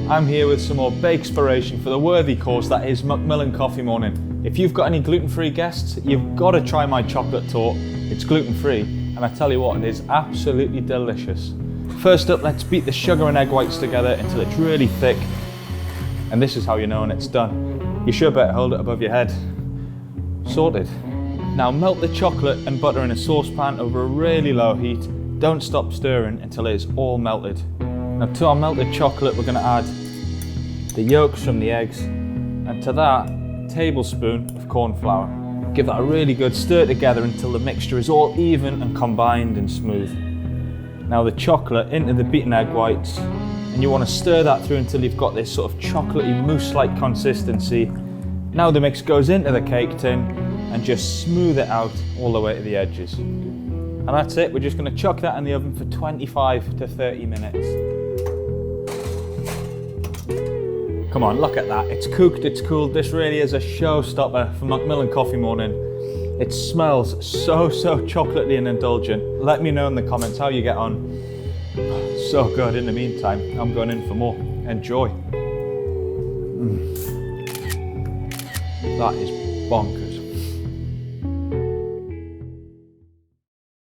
I'm here with some more bake-spiration for the worthy cause that is Macmillan Coffee Morning. If you've got any gluten-free guests, you've got to try my chocolate torte. It's gluten-free, and I tell you what, it is absolutely delicious. First up, let's beat the sugar and egg whites together until it's really thick. And this is how you know when it's done. You sure better hold it above your head. Sorted. Now melt the chocolate and butter in a saucepan over a really low heat. Don't stop stirring until it is all melted. Now to our melted chocolate, we're going to add the yolks from the eggs, and to that, a tablespoon of corn flour. Give that a really good stir together until the mixture is all even and combined and smooth. Now the chocolate into the beaten egg whites, and you want to stir that through until you've got this sort of chocolatey mousse-like consistency. Now the mix goes into the cake tin and just smooth it out all the way to the edges. And that's it, we're just going to chuck that in the oven for 25 to 30 minutes. Come on, look at that, it's cooked, it's cooled. This really is a showstopper for Macmillan Coffee Morning. It smells so chocolatey and indulgent. Let me know in the comments how you get on. So good. In the meantime, I'm going in for more. Enjoy. That is bonkers.